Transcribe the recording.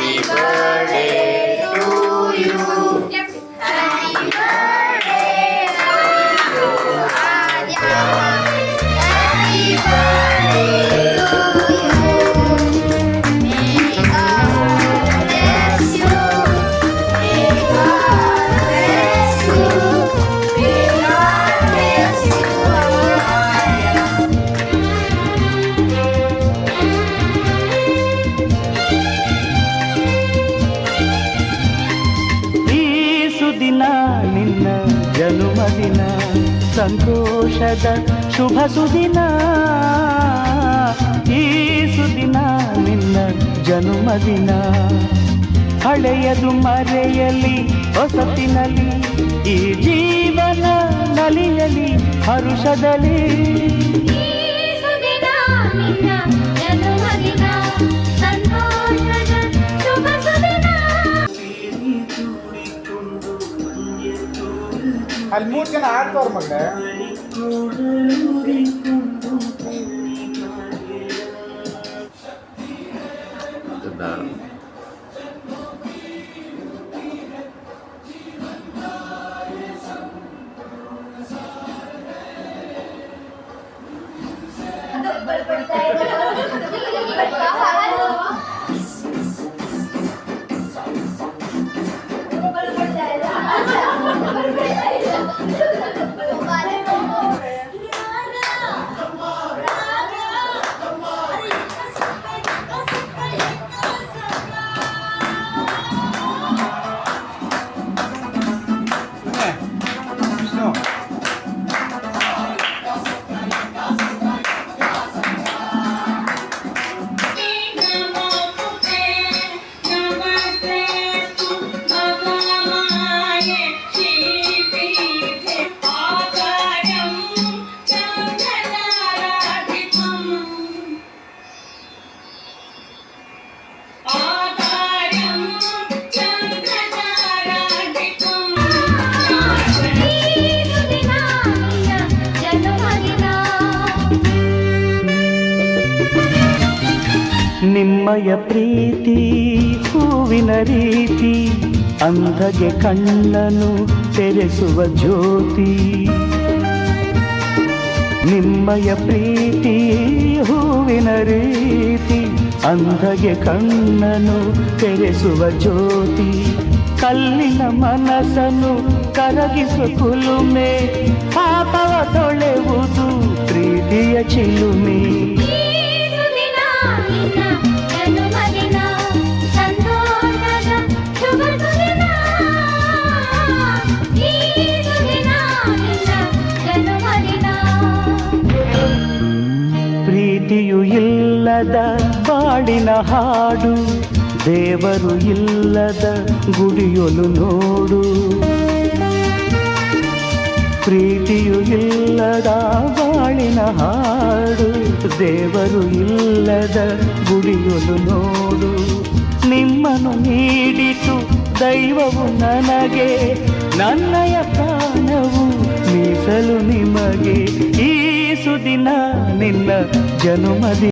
Happy birthday to you. Happy birthday to you. Happy birthday to you. May God bless you. May God bless you. May God bless you. ದಿನ ನಿನ್ನ ಜನ್ಮದಿನ ಸಂತೋಷದ ಶುಭ ಸುದಿನ ಈ ಸುದಿನ ನಿನ್ನ ಜನ್ಮದಿನ ಹಳೆಯದು ಮರೆಯಲಿ ಹೊಸತಿನಲ್ಲಿ ಈ ಜೀವನ ನಲಿಯಲಿ ಹರುಷದಲ್ಲಿ ಅಲ್ಲಿ 3 ಜನ ಆಡ್ತವ್ರ ಮಗ್ಳೆ ನಿಮ್ಮಯ ಪ್ರೀತಿ ಹೂವಿನ ರೀತಿ ಅಂಧಗೆ ಕಣ್ಣನು ತೆರೆಸುವ ಜ್ಯೋತಿ ನಿಮ್ಮಯ ಪ್ರೀತಿ ಹೂವಿನ ರೀತಿ ಅಂಧಗೆ ಕಣ್ಣನು ತೆರೆಸುವ ಜ್ಯೋತಿ ಕಲ್ಲಿನ ಮನಸ್ಸನ್ನು ಕರಗಿಸುವ ಕುಲುಮೆ ಪಾಪವ ತೊಳೆವುದು ಪ್ರೀತಿಯ ಚಿಲುಮೆ ಪ್ರೀತಿಯು ಇಲ್ಲದ ಬಾಳಿನ ಹಾಡು ದೇವರು ಇಲ್ಲದ ಗುಡಿಯೊಲು ನೋಡು ಪ್ರೀತಿಯು ಇಲ್ಲದ ಬಾಳಿನ ಹಾಡು ದೇವರು ಇಲ್ಲದ ಗುಡಿಯೊಲು ನೋಡು ನಿಮ್ಮನ್ನು ನೀಡಿತು ದೈವವು ನನಗೆ ನನ್ನಯ ಪ್ರಾಣವು ಮೀಸಲು ನಿಮಗೆ ಈ ಸುದಿನ ನಿನ್ನ ಜನುಮದಿ